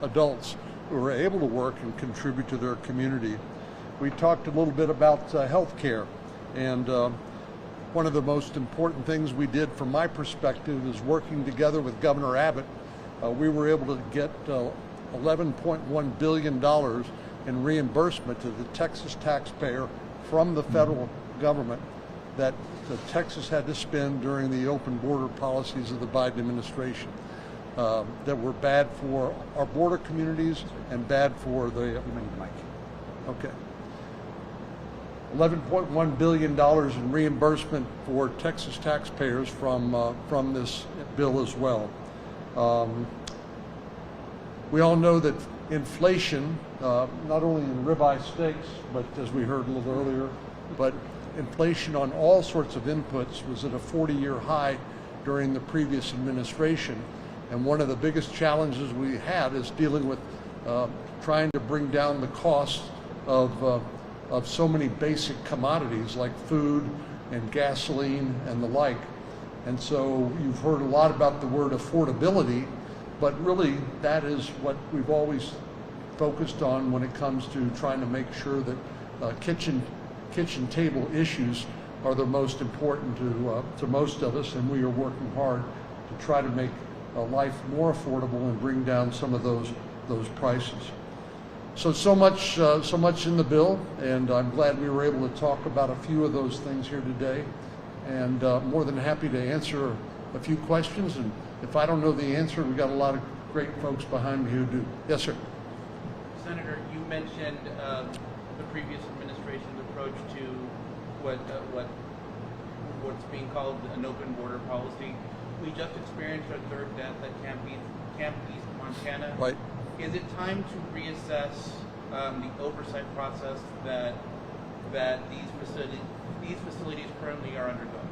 adults who are able to work and contribute to their community. We talked a little bit about health care, and one of the most important things we did from my perspective is working together with Governor Abbott. We were able to get $11.1 billion in reimbursement to the Texas taxpayer from the federal government that Texas had to spend during the open border policies of the Biden administration that were bad for our border communities and bad for the okay. $11.1 billion in reimbursement for Texas taxpayers from this bill as well. We all know that inflation, not only in ribeye steaks, but as we heard a little earlier, but inflation on all sorts of inputs was at a 40-year high during the previous administration. And one of the biggest challenges we had is dealing with trying to bring down the cost of so many basic commodities like food and gasoline and the like. And so you've heard a lot about the word affordability, but really that is what we've always focused on when it comes to trying to make sure that kitchen table issues are the most important to most of us, and we are working hard to try to make life more affordable and bring down some of those prices. So much in the bill, and I'm glad we were able to talk about a few of those things here today, and more than happy to answer a few questions. And if I don't know the answer, we've got a lot of great folks behind me who do. Yes, sir. Senator, you mentioned the previous administration's approach to what's being called an open border policy. We just experienced our third death at Camp East, Montana. Right. Is it time to reassess the oversight process that these facilities currently are undergoing?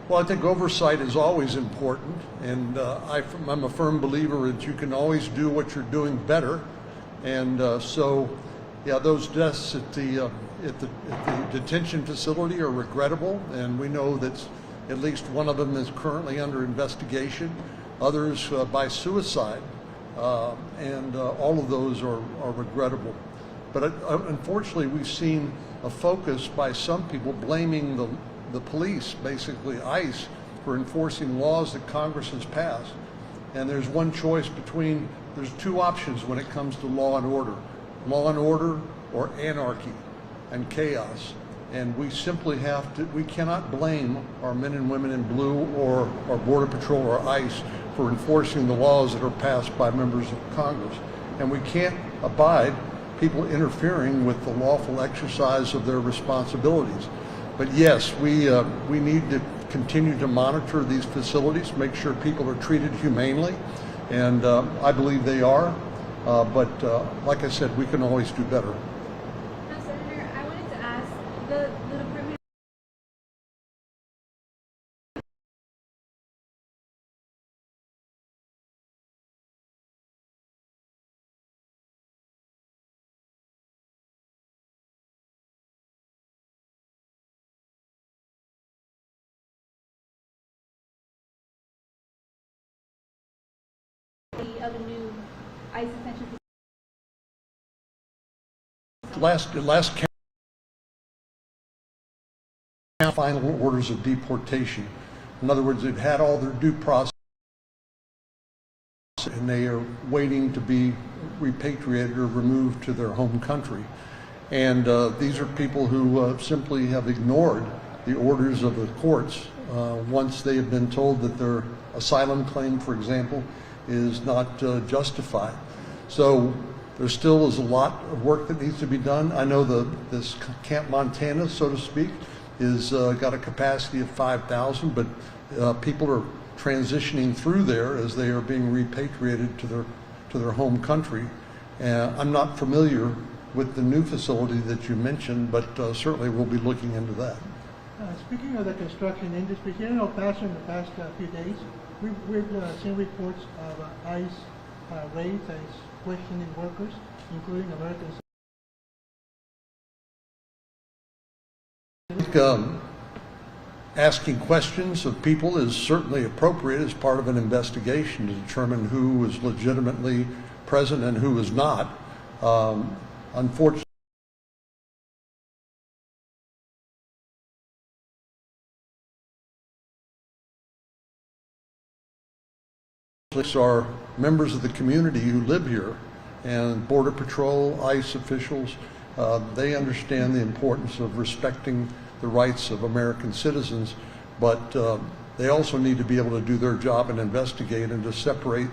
Well, I think oversight is always important, and I'm a firm believer that you can always do what you're doing better. And so, yeah, those deaths at the detention facility are regrettable, and we know that at least one of them is currently under investigation. Others by suicide, and all of those are regrettable. But unfortunately, we've seen a focus by some people blaming the police, basically ICE, for enforcing laws that Congress has passed. And there's there's two options when it comes to law and order or anarchy and chaos. And we simply we cannot blame our men and women in blue or our Border Patrol or ICE for enforcing the laws that are passed by members of Congress. And we can't abide people interfering with the lawful exercise of their responsibilities. But yes, we need to continue to monitor these facilities, make sure people are treated humanely, and I believe they are. But like I said, we can always do better. Now, Senator, I wanted to ask the Department. Of a new ICE detention facility. Last final orders of deportation. In other words, they've had all their due process and they are waiting to be repatriated or removed to their home country. And these are people who simply have ignored the orders of the courts once they have been told that their asylum claim, for example, is not justified. So there still is a lot of work that needs to be done. I know this Camp Montana, so to speak, is got a capacity of 5,000, but people are transitioning through there as they are being repatriated to their home country. I'm not familiar with the new facility that you mentioned, but certainly we'll be looking into that. Speaking of the construction industry, here in El Paso in the past few days, we've seen reports of ICE raids that is questioning workers, including Americans. I think asking questions of people is certainly appropriate as part of an investigation to determine who is legitimately present and who is not. Unfortunately, are members of the community who live here, and Border Patrol, ICE officials, they understand the importance of respecting the rights of American citizens, but they also need to be able to do their job and investigate and to separate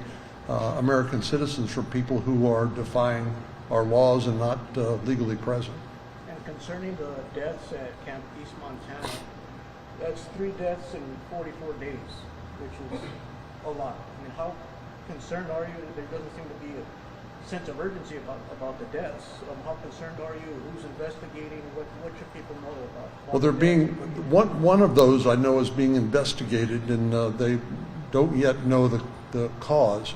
American citizens from people who are defying our laws and not legally present. And concerning the deaths at Camp East Montana, that's 3 deaths in 44 days, which is a lot. I mean, how concerned are you? There doesn't seem to be a sense of urgency about the deaths. How concerned are you? Who's investigating? What should people know about? Well, they're being, one of those I know is being investigated, and they don't yet know the cause.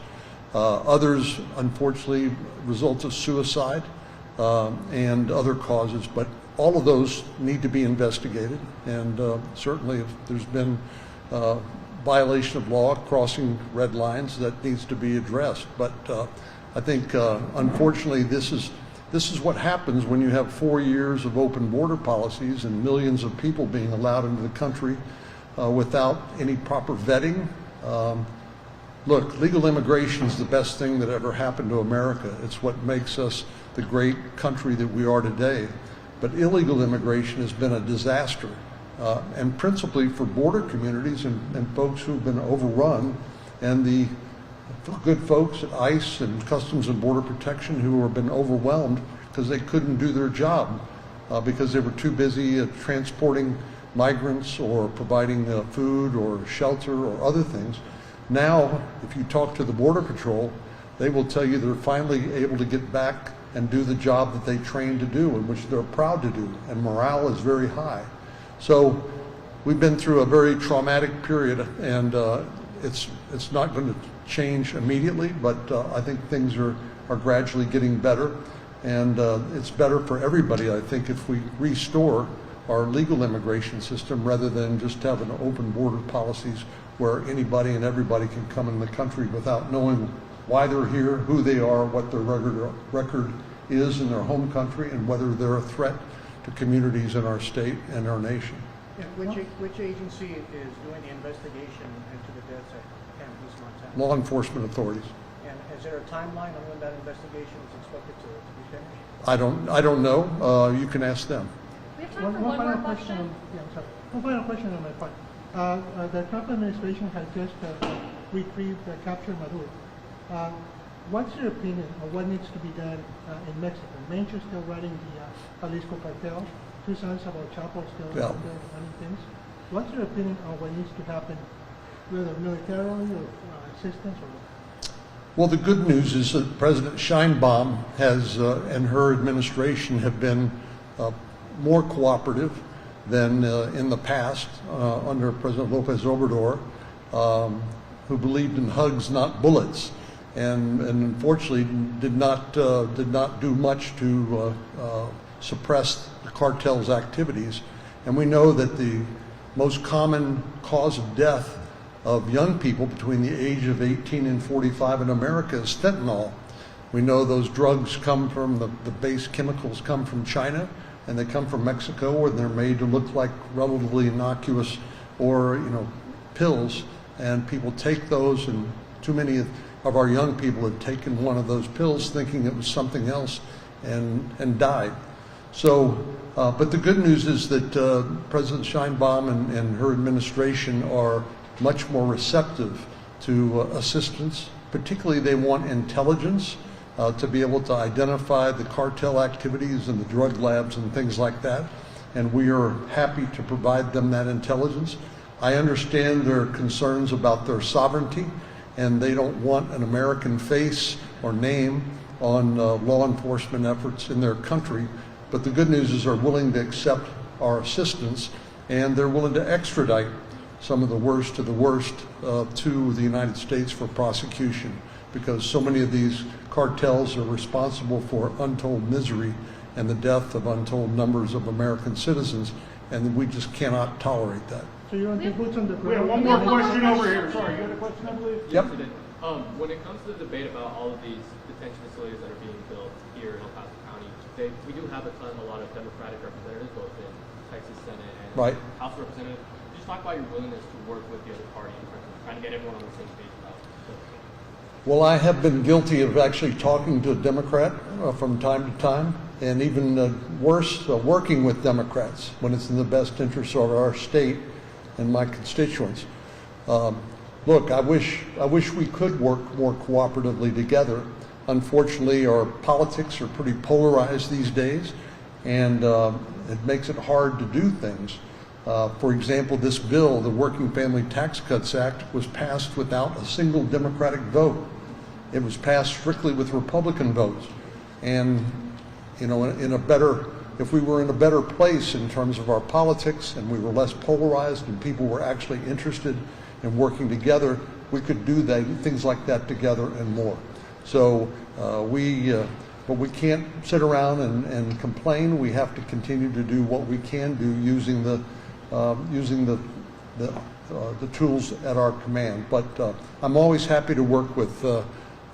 Others, unfortunately, results of suicide and other causes, but all of those need to be investigated, and certainly if there's been violation of law, crossing red lines, that needs to be addressed. But I think, unfortunately, this is what happens when you have 4 years of open border policies and millions of people being allowed into the country without any proper vetting. Look, legal immigration is the best thing that ever happened to America. It's what makes us the great country that we are today. But illegal immigration has been a disaster, and principally for border communities and folks who've been overrun, and the good folks at ICE and Customs and Border Protection who have been overwhelmed because they couldn't do their job because they were too busy transporting migrants or providing food or shelter or other things. Now, if you talk to the Border Patrol, they will tell you they're finally able to get back and do the job that they trained to do and which they're proud to do, and morale is very high. So we've been through a very traumatic period, and it's not going to change immediately, but I think things are gradually getting better, and it's better for everybody, I think, if we restore our legal immigration system rather than just have an open border policies where anybody and everybody can come in the country without knowing why they're here, who they are, what their record is in their home country, and whether they're a threat to communities in our state and our nation. Yeah, which agency is doing the investigation into the deaths at Camp East Montana? Law enforcement authorities. And is there a timeline on when that investigation is expected to be finished? I don't know. You can ask them. We have time for one more question. Yeah, I'm sorry. One final question on my part. The Trump administration has just retrieved captured Maduro. What's your opinion on what needs to be done in Mexico? Mencho's still running the Jalisco cartel. 2 sons of El Chapo still running things. What's your opinion on what needs to happen, whether militarily or assistance or what? Well, the good news is that President Sheinbaum has and her administration have been more cooperative than in the past under President Lopez Obrador, who believed in hugs, not bullets, and unfortunately did not do much to suppress the cartel's activities. And we know that the most common cause of death of young people between the age of 18 and 45 in America is fentanyl. We know those drugs come from, the base chemicals come from China, and they come from Mexico, and they're made to look like relatively innocuous or pills, and people take those, and too many of our young people have taken one of those pills thinking it was something else and died. So, but the good news is that President Sheinbaum and her administration are much more receptive to assistance. Particularly, they want intelligence to be able to identify the cartel activities and the drug labs and things like that. And we are happy to provide them that intelligence. I understand their concerns about their sovereignty, and they don't want an American face or name on law enforcement efforts in their country. But the good news is they're willing to accept our assistance, and they're willing to extradite some of the worst of the worst to the United States for prosecution, because so many of these cartels are responsible for untold misery and the death of untold numbers of American citizens, and we just cannot tolerate that. So you want to boots on the We have ground? one more question over here. Sorry, you had a question, I believe? Yep. When it comes to the debate about all of these detention facilities that are being built here in El Paso County, we do have a lot of Democratic representatives, both in Texas Senate and Right. House of Representatives. Just talk about your willingness to work with the other party in terms of trying to get everyone on the same page about it. Well, I have been guilty of actually talking to a Democrat from time to time, and even worse, working with Democrats when it's in the best interest of our state and my constituents. Look, I wish we could work more cooperatively together. Unfortunately, our politics are pretty polarized these days, and it makes it hard to do things. For example, this bill, the Working Family Tax Cuts Act, was passed without a single Democratic vote. It was passed strictly with Republican votes. And, you know, if we were in a better place in terms of our politics and we were less polarized and people were actually interested in working together, we could do things like that together and more. So but we can't sit around and complain. We have to continue to do what we can do using the tools at our command. But I'm always happy to work with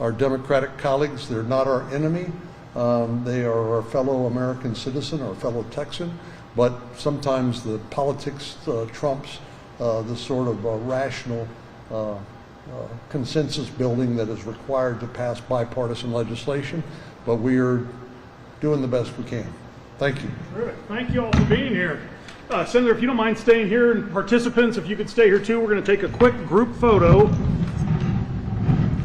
our Democratic colleagues. They're not our enemy. They are our fellow American citizen, our fellow Texan. But sometimes the politics trumps the sort of rational consensus building that is required to pass bipartisan legislation. But we are doing the best we can. Thank you. Terrific. Thank you all for being here. Senator, if you don't mind staying here, and participants, if you could stay here too, we're going to take a quick group photo.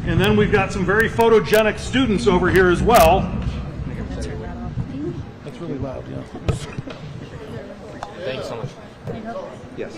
And then we've got some very photogenic students over here as well. That's really loud, yeah. Thank you so much. Yes.